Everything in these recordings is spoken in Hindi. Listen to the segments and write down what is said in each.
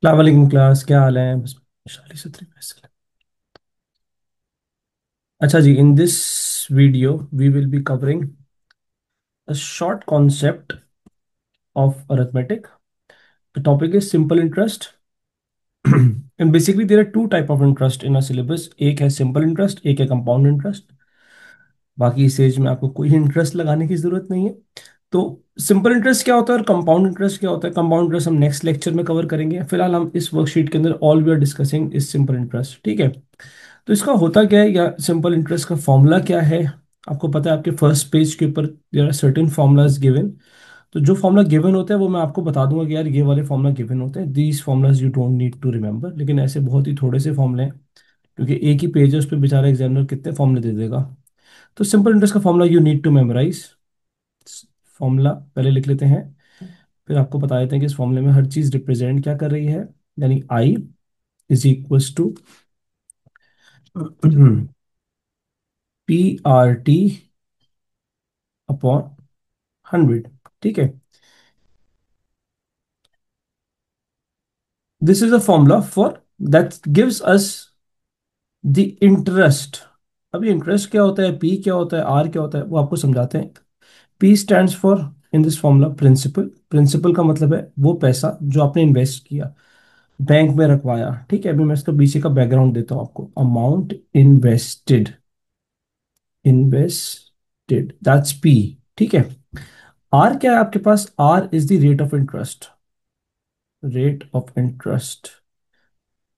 वालेकुम क्लास, क्या हाल है? बस वैशाली सत्री फैसल। अच्छा जी, in this video we will be covering a short concept of arithmetic. The topic is simple interest. And basically there are two type of interest in a syllabus. एक है simple interest, एक है compound interest. बाकी इस एज में आपको कोई इंटरेस्ट लगाने की जरूरत नहीं है। तो सिंपल इंटरेस्ट क्या होता है और कंपाउंड इंटरेस्ट क्या होता है? कंपाउंड इंटरेस्ट हम नेक्स्ट लेक्चर में कवर करेंगे। फिलहाल हम इस वर्कशीट के अंदर all we are discussing is simple interest, ठीक है। तो इसका होता क्या है, या सिंपल इंटरेस्ट का फॉर्मूला क्या है? आपको पता है आपके फर्स्ट पेज के ऊपर there are certain formulas given. तो जो फॉर्मूला गिवन होता है वो मैं आपको बता दूंगा कि यार ये वाले फॉर्मूला गिवन होते हैं, these formulas you don't need to remember. लेकिन ऐसे बहुत ही थोड़े से फॉर्मूले हैं, क्योंकि एक ही पेज है, उस पर बेचारा एग्जामिनर कितने फॉर्मूले दे देगा। तो सिंपल इंटरेस्ट का formula you need to memorise. Formula पहले लिख लेते हैं, फिर आपको बता देते हैं कि इस फॉर्मूले में हर चीज रिप्रेजेंट क्या कर रही है। यानी I is equals to P R T upon 100, ठीक है। This is a formula for that gives us the interest. अभी इंटरेस्ट क्या होता है, पी क्या होता है, आर क्या होता है, वो आपको समझाते हैं। P stands for in this formula principal. Principal का मतलब है वो पैसा जो आपने इन्वेस्ट किया, बैंक में रखवाया, ठीक है। अभी मैं इसका पीछे का बैकग्राउंड देता हूं आपको। Amount invested, invested that's P, ठीक है। आर क्या है आपके पास? R is the rate of interest. Rate of interest,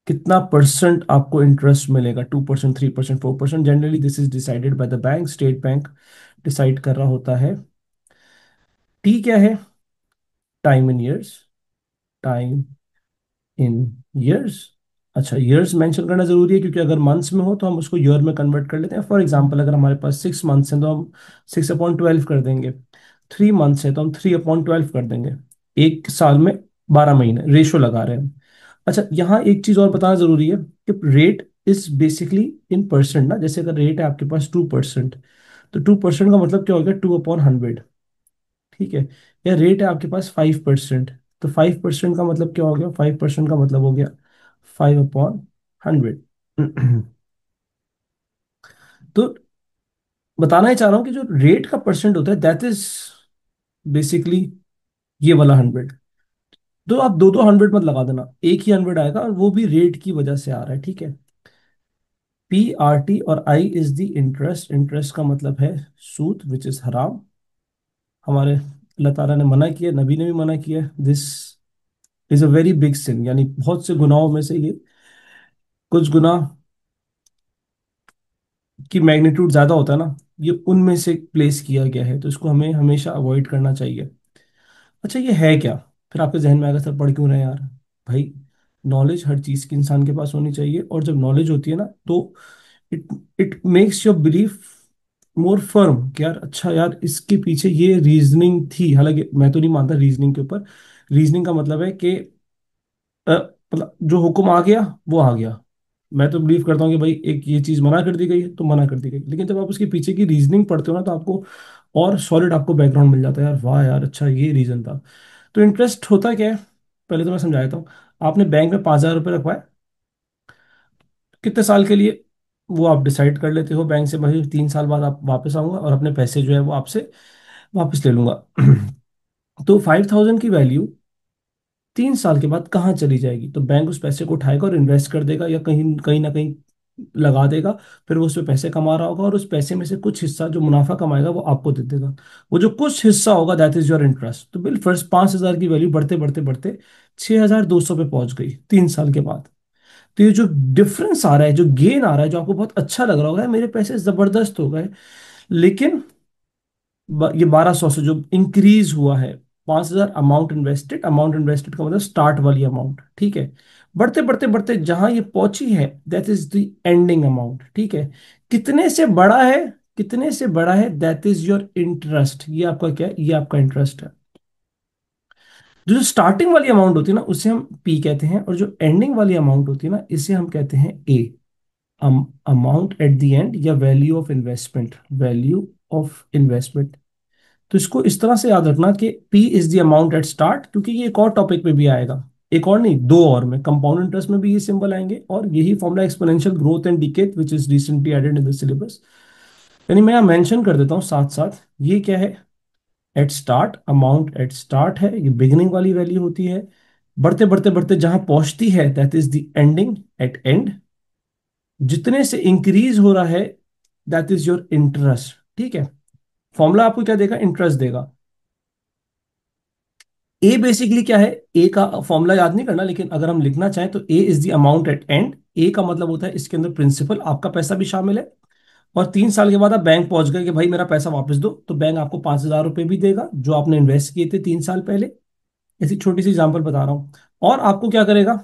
कितना परसेंट आपको इंटरेस्ट मिलेगा? 2%, 3%, 4%। Generally this is decided by the bank, state bank decide कर रहा होता है। टी क्या है? Time in years, time in years. अच्छा, ईयर्स मेंशन करना जरूरी है, क्योंकि अगर मंथ्स में हो तो हम उसको ईयर में कन्वर्ट कर लेते हैं। फॉर एग्जांपल अगर हमारे पास 6 मंथ्स हैं तो हम 6/12 कर देंगे। 3 मंथ्स है तो हम 3/12 कर देंगे। एक साल में 12 महीने, रेशो लगा रहे हैं। अच्छा, यहाँ एक चीज और बताना जरूरी है कि rate is basically in percent ना। जैसे अगर रेट है आपके पास 2%, तो 2% का मतलब क्या होगा? 2/100, ठीक है। या रेट है आपके पास 5%, तो 5% का मतलब क्या हो गया? 5% का मतलब हो गया 5/100। तो बताना ही चाह रहा हूं कि जो रेट का परसेंट होता है दैट इज बेसिकली ये वाला 100। तो आप दो दो 100 मत लगा देना, एक ही 100 आएगा, और वो भी रेट की वजह से आ रहा है, ठीक है। पी आर टी और I is the interest. Interest का मतलब है सूद, विच इज हराम। हमारे अल्लाह ताला ने मना किया, नबी ने भी मना किया। This is a very big sin, यानी बहुत से गुनाहों में से ये कुछ गुनाह की मैग्नीट्यूड ज्यादा होता है ना, ये उनमें से प्लेस किया गया है, तो इसको हमें हमेशा अवॉइड करना चाहिए। अच्छा, ये है क्या? फिर आपके जहन में आएगा सर पढ़ क्यों रहे हैं यार? भाई, नॉलेज हर चीज की इंसान के पास होनी चाहिए, और जब नॉलेज होती है ना तो it it makes your belief more firm कि यार अच्छा यार इसके पीछे ये रीजनिंग थी। हालांकि मैं तो नहीं मानता रीजनिंग के ऊपर। रीजनिंग का मतलब है कि मतलब जो हुक्म आ गया वो आ गया। मैं तो बिलीव करता हूँ कि भाई एक ये चीज मना कर दी गई है तो मना कर दी गई, लेकिन जब आप उसके पीछे की रीजनिंग पढ़ते हो ना तो आपको और सॉलिड आपको बैकग्राउंड मिल जाता है। यार वाह यार, अच्छा ये रीजन था। तो इंटरेस्ट होता क्या है, पहले तो मैं समझा देता हूँ। आपने बैंक में 5,000 रुपये रखवाए, कितने साल के लिए वो आप डिसाइड कर लेते हो बैंक से, भाई 3 साल बाद आप वापस आऊंगा और अपने पैसे जो है वो आपसे वापस ले लूंगा। तो 5,000 की वैल्यू 3 साल के बाद कहाँ चली जाएगी? तो बैंक उस पैसे को उठाएगा और इन्वेस्ट कर देगा, या कहीं कहीं ना कहीं लगा देगा। फिर वो उस पे पैसे कमा रहा होगा, और उस पैसे में से कुछ हिस्सा जो मुनाफा कमाएगा वो आपको दे देगा। वो जो कुछ हिस्सा होगा दैट इज योर इंटरेस्ट। तो बिल फर्स्ट 5,000 की वैल्यू बढ़ते बढ़ते बढ़ते 6,200 पे पहुंच गई 3 साल के बाद। तो ये जो डिफरेंस आ रहा है, जो गेन आ रहा है, जो आपको बहुत अच्छा लग रहा होगा, मेरे पैसे जबरदस्त हो गए, लेकिन ये 1,200 से जो इंक्रीज हुआ है, 5,000 अमाउंट इन्वेस्टेड। अमाउंट इन्वेस्टेड का मतलब स्टार्ट वाली अमाउंट, ठीक है। बढ़ते बढ़ते बढ़ते जहां ये पहुंची है that is the ending amount, ठीक है। कितने से बड़ा है? कितने से बड़ा है दैट इज योर इंटरेस्ट। ये आपका क्या है? ये आपका इंटरेस्ट है। जो स्टार्टिंग वाली अमाउंट होती है ना उसे हम पी कहते हैं, और जो एंडिंग वाली अमाउंट होती है ना इसे हम कहते हैं ए। अमाउंट एट द एंड या value of investment, value of investment. तो इसको इस तरह से याद रखना कि P is the amount at start, क्योंकि ये एक और टॉपिक पे भी आएगा, एक और नहीं दो और में, कंपाउंड इंटरेस्ट में भी ये सिंबल आएंगे, और यही formula exponential growth and decay which is recently added in the syllabus. यानी मैं यहाँ मेंशन कर देता हूँ साथ साथ, ये क्या है, at start, amount at start है, ये बिगिनिंग वाली वैल्यू होती है, बढ़ते बढ़ते बढ़ते जहां पहुंचती है that is the ending eight and, जितने से इंक्रीज हो रहा है दैट इज योर इंटरेस्ट। ठीक है, फॉर्मूला आपको क्या देगा, इंटरेस्ट देगा। ए बेसिकली क्या है, ए का फॉर्मूला याद नहीं करना, लेकिन अगर हम लिखना चाहें तो A is the amount at end. A का मतलब होता है इसके अंदर प्रिंसिपल, आपका पैसा भी शामिल है, और 3 साल के बाद आप बैंक पहुंच गए कि भाई मेरा पैसा वापस दो, तो बैंक आपको 5,000 रुपये भी देगा जो आपने इन्वेस्ट किए थे 3 साल पहले। ऐसी छोटी सी एग्जांपल बता रहा हूं। और आपको क्या करेगा,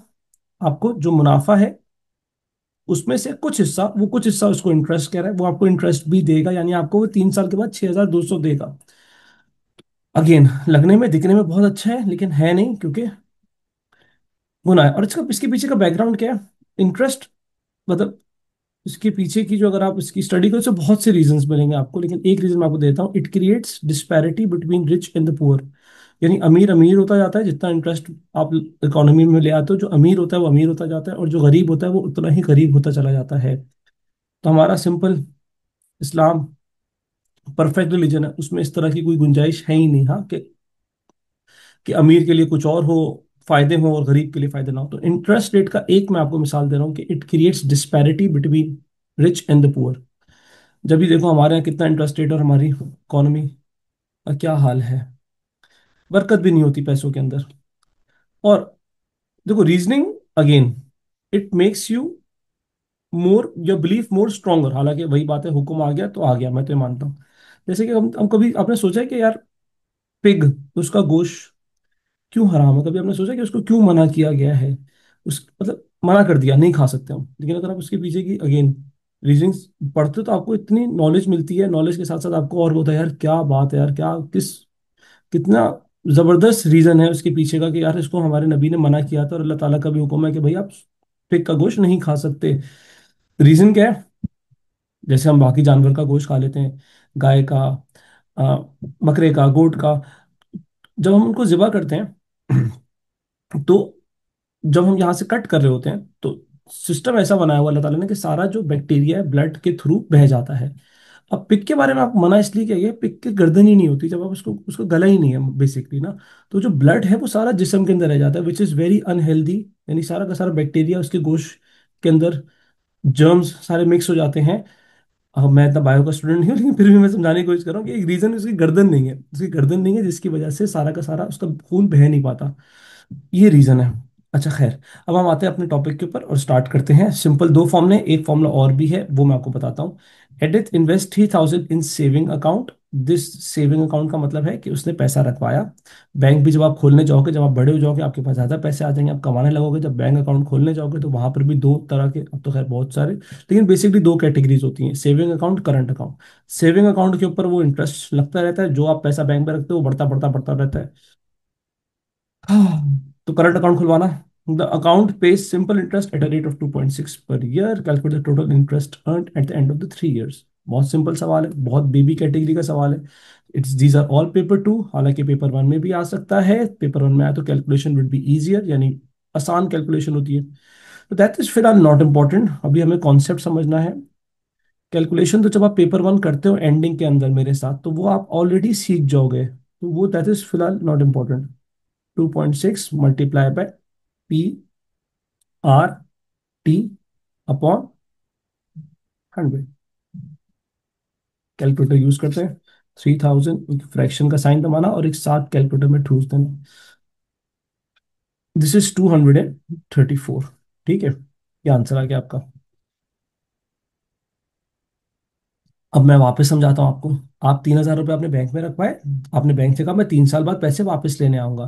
आपको जो मुनाफा है उसमें से कुछ हिस्सा, वो कुछ हिस्सा उसको इंटरेस्ट कह रहा है, वो आपको इंटरेस्ट भी देगा, यानी आपको वो 3 साल के बाद 6,200 देगा। अगेन लगने में दिखने में बहुत अच्छा है, लेकिन है नहीं, क्योंकि गुना है। और इसका, इसके पीछे का बैकग्राउंड क्या है, इंटरेस्ट, मतलब इसके पीछे की जो, अगर आप इसकी स्टडी करो तो बहुत से रीजंस मिलेंगे आपको, लेकिन एक रीजन मैं आपको देता हूँ, it creates disparity between rich and the poor. यानी अमीर अमीर होता जाता है, जितना इंटरेस्ट आप इकोनॉमी में ले आते हो, जो अमीर होता है वो अमीर होता जाता है, और जो गरीब होता है वो उतना ही गरीब होता चला जाता है। तो हमारा सिंपल इस्लाम परफेक्ट रिलीजन है, उसमें इस तरह की कोई गुंजाइश है ही नहीं, हाँ, कि अमीर के लिए कुछ और हो, फायदे हो, और गरीब के लिए फायदे ना हो। तो इंटरेस्ट रेट का एक मैं आपको मिसाल दे रहा हूँ कि it creates disparity between rich and the poor. जब भी देखो हमारे यहाँ कितना इंटरेस्ट रेट, और हमारी इकोनॉमी का क्या हाल है, बरकत भी नहीं होती पैसों के अंदर। और देखो reasoning, again it makes you more, your belief more stronger. हालांकि वही बात है, हुक्म आ गया तो आ गया, मैं तो ये मानता हूँ। जैसे कि हम कभी आपने सोचा है कि यार पिग, उसका गोश्त क्यों हराम है, कभी आपने सोचा कि उसको क्यों मना किया गया है, उस मतलब मना कर दिया नहीं खा सकते हम, लेकिन अगर आप उसके पीछे की अगेन रीजंस पढ़ते हो तो आपको इतनी नॉलेज मिलती है, नॉलेज के साथ साथ आपको और होता है यार क्या बात है, यार क्या किस कितना जबरदस्त रीजन है उसके पीछे का, कि यार इसको हमारे नबी ने मना किया था, और अल्लाह ताला का भी हुक्म है कि भाई आप पिग का गोश्त नहीं खा सकते। रीजन क्या है, जैसे हम बाकी जानवर का गोश्त खा लेते हैं, गाय का, बकरे का, गोट का, जब हम उनको ज़िबा करते हैं तो जब हम यहाँ से कट कर रहे होते हैं तो सिस्टम ऐसा बनाया हुआ अल्लाह ताला ने कि सारा जो बैक्टीरिया है ब्लड के थ्रू बह जाता है। अब पिक के बारे में आपको मना इसलिए किया गया, पिक की गर्दन ही नहीं होती, जब आप उसको, उसका गला ही नहीं है बेसिकली ना, तो जो ब्लड है वो सारा जिस्म के अंदर रह जाता है, विच इज़ वेरी अनहेल्दी। यानी सारा का सारा बैक्टीरिया उसके गोश्त के अंदर, जर्म्स सारे मिक्स हो जाते हैं। अब मैं इतना बायो का स्टूडेंट नहीं हूँ, लेकिन फिर भी मैं समझाने की कोशिश कर रहा हूँ कि एक रीजन उसकी गर्दन नहीं है, उसकी गर्दन नहीं है जिसकी वजह से सारा का सारा उसका खून बह नहीं पाता, ये रीजन है। अच्छा खैर, अब हम आते हैं अपने टॉपिक के ऊपर और स्टार्ट करते हैं। सिंपल दो फॉर्मूले, एक फॉर्मूला और भी है वो मैं आपको बताता हूँ। Edith invest 3,000 in saving account. This saving account का मतलब है कि उसने पैसा रखवाया। बैंक भी जब आप खोलने जाओगे, जब आप बड़े हो जाओगे, आपके पास ज्यादा पैसे आ जाएंगे, आप कमाने लगोगे, जब बैंक अकाउंट खोलने जाओगे तो वहां पर भी दो तरह के, अब तो खैर बहुत सारे, लेकिन बेसिकली दो कैटेगरीज होती हैं, saving account, current account. Saving account के ऊपर वो इंटरेस्ट लगता रहता है, जो आप पैसा बैंक में रखते हो वो बढ़ता बढ़ता बढ़ता रहता है। तो करंट अकाउंट खुलवाना, the account page simple interest at a rate of 2.6 per year, calculate the total interest earn at the end of the 3 years। बहुत सिंपल सवाल है, बहुत बेबी कैटेगरी का सवाल है। It's these are all paper 2, हालांकि पेपर 1 में भी आ सकता है, पेपर 1 में आया तो कैलकुलेशन विल बी इजियर, यानी आसान कैलकुलेशन होती है। तो दैट इज फिलहाल नॉट इम्पॉर्टेंट, अभी हमें कॉन्सेप्ट समझना है। कैलकुलेशन तो जब आप पेपर 1 करते हो एंडिंग के अंदर मेरे साथ, तो वो आप ऑलरेडी सीख जाओगे, तो वो दैट इज फिलहाल not important. 2.6 multiply by P R T upon 100। Calculator use करते हैं, 3,000 एक फ्रैक्शन का साइन दबाना और एक साथ कैलकुलेटर में ठूस देना। This is 234। ठीक है, ये आंसर आ गया आपका। अब मैं वापस समझाता हूँ आपको। आप 3,000 रुपये आपने बैंक में रखवाए, आपने बैंक से कहा मैं 3 साल बाद पैसे वापस लेने आऊंगा,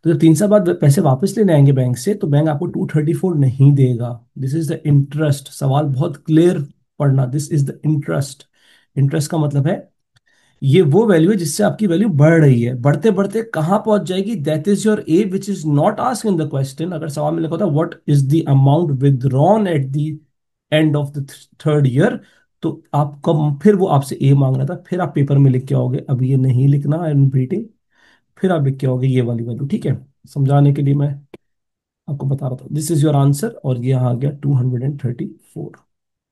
तो जब 3 साल बाद पैसे वापस लेने आएंगे बैंक से, तो बैंक आपको 234 नहीं देगा। दिस इज द इंटरेस्ट, सवाल बहुत क्लियर पढ़ना, this is the interest. Interest का मतलब है ये वो वैल्यू है जिससे आपकी वैल्यू बढ़ रही है, बढ़ते बढ़ते कहाँ पहुंच जाएगी, that is your A which is not ask in the question. अगर सवाल में लिखा होता what is the amount withdrawn eight the end of the third year, तो आप कब, फिर वो आपसे ए मांग रहा था, फिर आप पेपर में लिख के आओगे, अभी ये नहीं लिखना, आई एम रिपीटिंग, फिर आप लिख के आओगे ये वाली वैल्यू, ठीक है। समझाने के लिए मैं आपको बता रहा था, दिस इज योर आंसर, और ये आ गया 234।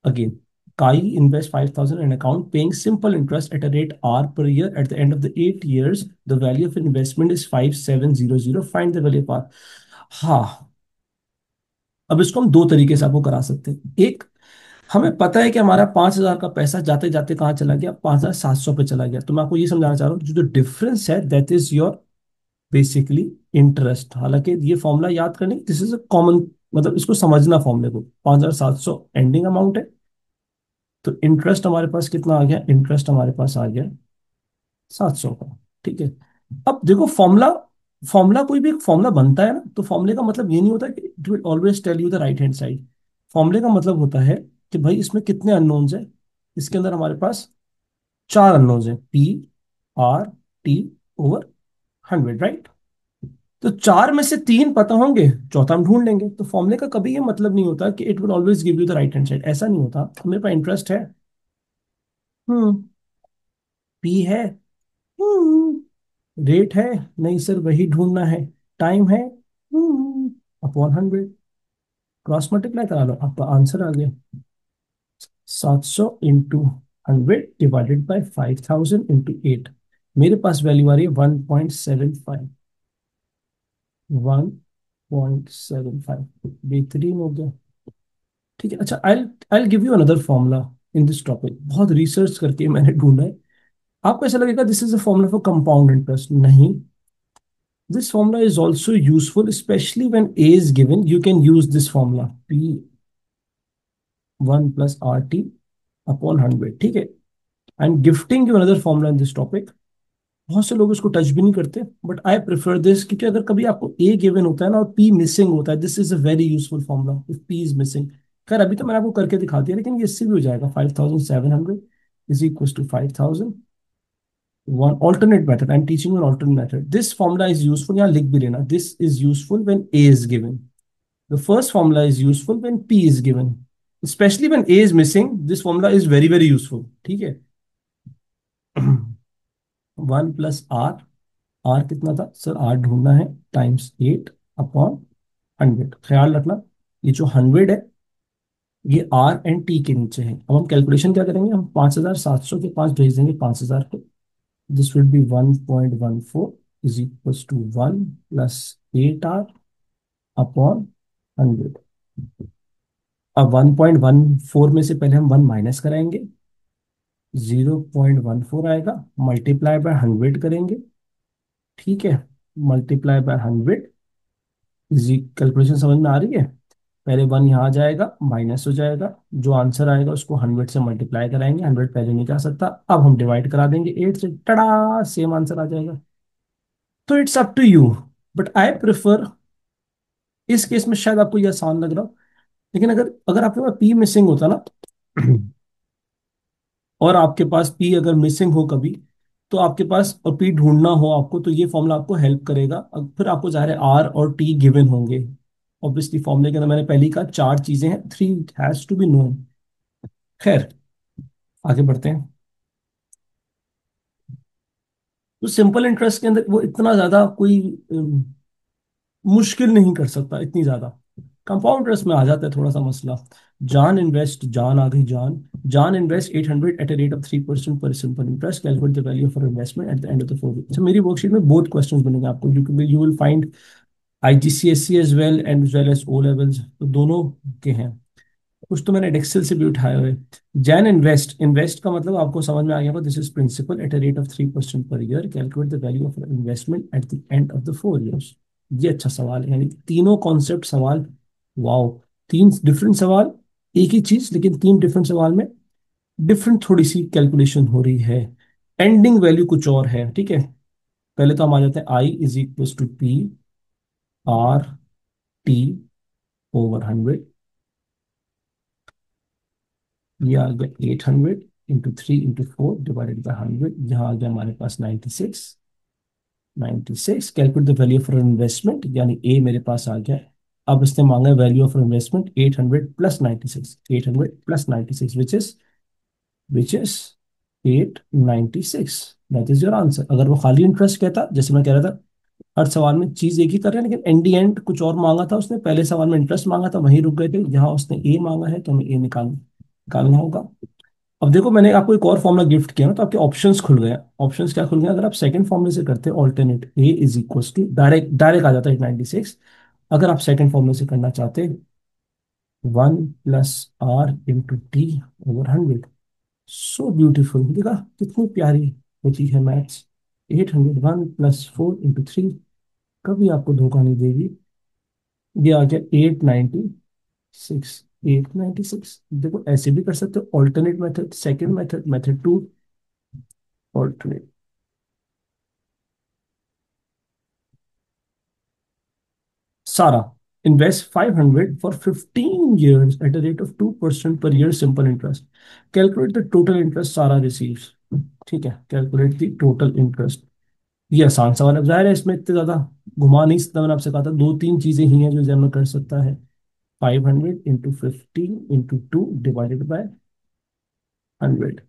Again, Kai invests 5,000 in an account paying simple interest at a rate R per year. At the end of the 8 years, the value of investment is 5,700. Find the value of R. हाँ, अब इसको हम दो तरीके से आपको करा सकते हैं। एक, हमें पता है कि हमारा 5,000 का पैसा जाते जाते कहाँ चला गया, 5,700 पे चला गया, तो मैं आपको ये समझाना चाह रहा हूँ, जो डिफरेंस है that is your basically interest. हालांकि ये फॉर्मूला याद करने, दिस इज अ कॉमन, मतलब इसको समझना फॉर्मूले को, 5,700 एंडिंग अमाउंट है, तो इंटरेस्ट हमारे पास कितना आ गया, इंटरेस्ट हमारे पास आ गया 700 का, ठीक है। अब देखो फॉर्मूला, फॉर्मूला कोई भी एक फॉर्मूला बनता है ना, तो फॉर्मूले का मतलब ये नहीं होता कि it will always tell you the right hand side. फॉर्मूले का मतलब होता है कि भाई इसमें कितने अननोन्स हैं, इसके अंदर हमारे पास चार अननोन्स हैं, P, R, T over 100, right. तो चार में से तीन पता होंगे, चौथा हम ढूंढ लेंगे। तो फॉर्मूले का कभी ये मतलब नहीं होता कि it will always give you the right hand side, ऐसा नहीं होता। मेरे पास इंटरेस्ट है, हम्म, पी है, रेट है, नहीं सर वही ढूंढना है, टाइम है, अपॉन 100, क्रॉस मल्टीप्लाई करा लो, आपका आंसर आ गया। 700 इंटू 100 डिवाइडेड बाई 5,000 इंटू 8, मेरे पास वैल्यू आ रही है 1.75, 1.75, बेहतरीन हो गया, ठीक है। अच्छा, I I give you another formula in this topic, बहुत रिसर्च करके मैंने ढूंढा है। आपको ऐसा लगेगा this is a formula for compound interest, नहीं, this formula is also useful, especially when a is given. You can use this formula, p1 plus rt upon 100, ठीक है। I am gifting you another formula in this topic, बहुत से लोग इसको टच भी नहीं करते, बट आई प्रेफर दिस, क्योंकि अगर कभी आपको ए गिवन होता है ना और पी मिसिंग होता है, this is a very useful formula if P is missing. खैर अभी तो मैंने आपको करके दिखा दिया, लेकिन ये इससे भी हो जाएगा, 5,700 is equal to 5,000, one alternate method, I'm teaching you an alternate method. This formula is useful, यहाँ लिख भी लेना, this is useful when a is given. The first formula is useful when p is given, especially when a is missing, this formula is very very useful, ठीक है। 1 प्लस आर, आर कितना था सर, आर ढूंढना है, टाइम्स 8 अपॉन 100, ख्याल रखना ये जो 100 है ये आर एंड टी के नीचे है। अब हम कैलकुलेशन क्या करेंगे, हम 5,700 के पास भेज देंगे 5,000 को, this will be 1.14 is equals to 1 plus 8r upon 100। अब 1.14 में से पहले हम 1 माइनस कराएंगे, 0.14 आएगा, मल्टीप्लाई बाय 100 करेंगे, ठीक है, मल्टीप्लाई बाय 100 इजी, कैलकुलेशन समझ में आ रही है। पहले 1 यहाँ आ जाएगा, माइनस हो जाएगा, जो आंसर आएगा उसको 100 से मल्टीप्लाई कराएंगे, 100 पहले नहीं जा सकता, अब हम डिवाइड करा देंगे 8 से, टड़ा सेम आंसर आ जाएगा। तो it's up to you, but I prefer, इस केस में शायद आपको ये आसान लग रहा हो, लेकिन अगर अगर आपके पास पी मिसिंग होता ना, और आपके पास पी अगर मिसिंग हो कभी, तो आपके पास, और पी ढूंढना हो आपको, तो ये फॉर्मूला आपको हेल्प करेगा। फिर आपको ज़ाहिर है आर और टी गिवन होंगे, ऑब्वियसली फॉर्मूले के अंदर मैंने पहले ही कहा चार चीजें हैं, three has to be known. खैर, आगे बढ़ते हैं। तो सिंपल इंटरेस्ट के अंदर वो इतना ज्यादा कोई मुश्किल नहीं कर सकता, इतनी ज्यादा। कंपाउंड इंटरेस्ट में आ जाता है थोड़ा सा मसला। जान इन्वेस्ट, जान आ गई John, John invest 800 at a rate of 3% पर simple interest, calculate the value for investment at the end of the 4 week. अच्छा, मेरी वर्कशीट में बोथ क्वेश्चंस बनेंगे आपको, you will find IGCSE as well as O levels, तो दोनों के हैं। कुछ तो मैंने एक्सेल से भी उठाए हुए। जैन इन्वेस्ट, इन्वेस्ट का मतलब आपको समझ में आ गया, this is principal at a rate of 3% per year, calculate the value of investment at the end of the 4 years. ये अच्छा सवाल है, यानी तीनों कॉन्सेप्ट सवाल, वाओ, तीन डिफरेंट सवाल, एक ही चीज लेकिन तीन डिफरेंट सवाल में डिफरेंट थोड़ी सी कैलकुलेशन हो रही है, एंडिंग वैल्यू कुछ और है, ठीक है। पहले तो हम आ जाते हैं, I is equal to P R T over 100, ये आ गया 800 इंटू 3 इंटू 4 डिवाइडेड बाई 100, यहाँ आ गया हमारे पास 96। Calculate the value for investment, यानी ए मेरे पास आ गया अब इसने मांगा है value of investment 800 plus 96, 800 plus 96 which is 896। That is your answer. अगर वो खाली इंटरेस्ट कहता, जैसे मैं कह रहा था हर सवाल में चीज एक ही कर रहे हैं, लेकिन एंड दी एंड कुछ और मांगा था उसने, पहले सवाल में इंटरेस्ट मांगा था वहीं रुक गए थे, यहाँ उसने ए मांगा है तो हमें ए निकालना होगा। अब देखो मैंने आपको एक और फॉर्मूला गिफ्ट किया ना, तो आपके ऑप्शंस खुल गए। ऑप्शंस क्या खुल गए? अगर आप सेकंड फॉर्मूले से करते हैं alternate, A is equal to direct direct आ जाता है 96। अगर आप सेकंड फॉर्मूले से करना चाहते, 1 + r × t/100। सो ब्यूटीफुल, देखा कितनी प्यारी होती है मैथ्स। 800, 1 + 4 × 3 कभी आपको धोखा नहीं देगी। ये आ गया 896। 896 देखो ऐसे भी कर सकते हो, alternate method, second method, method two, alternate. सारा, invest 500 for 15 years at a rate of 2% per year simple interest. Calculate the total interest Sara receives. ठीक है, कैलकुलेट द टोटल इंटरेस्ट। ये आसान सवाल है, जाहिर है इसमें इतने ज्यादा घुमा नहीं सकता। मैंने आपसे कहा था दो तीन चीजें ही हैं जो एग्जामिनर कर सकता है। 500 × 15 × 2 डिवाइडेड बाय 100।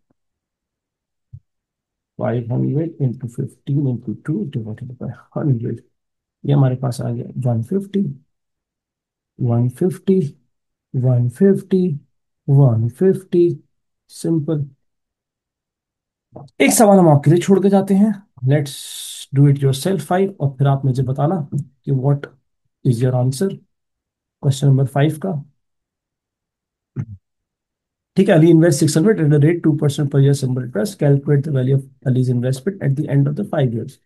500 × 15 × 2 divided by 100। ये हमारे पास आ गया 150, 150, 150, 150। सिंपल। एक सवाल हम आपके लिए छोड़ के जाते हैं। Let's do it your self 5, और फिर आप मुझे बताना कि what is your answer question number 5 का। ठीक है, Ali invest 600 at the rate 2% per year simple interest, calculate the value of allies investment at the end of the 5 years।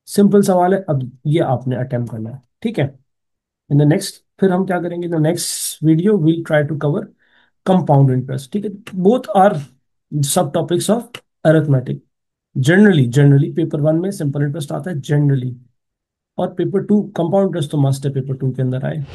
Simple सवाल है, अब ये आपने अटेम्प्ट करना है। ठीक है, इन द नेक्स्ट फिर हम क्या करेंगे, in the next video we'll try to cover compound interest. ठीक है, both are sub topics of arithmetic. Generally paper one में सिंपल इंटरेस्ट आता है जनरली, और पेपर टू कंपाउंड इंटरेस्ट तो मस्ट है पेपर टू के अंदर आए।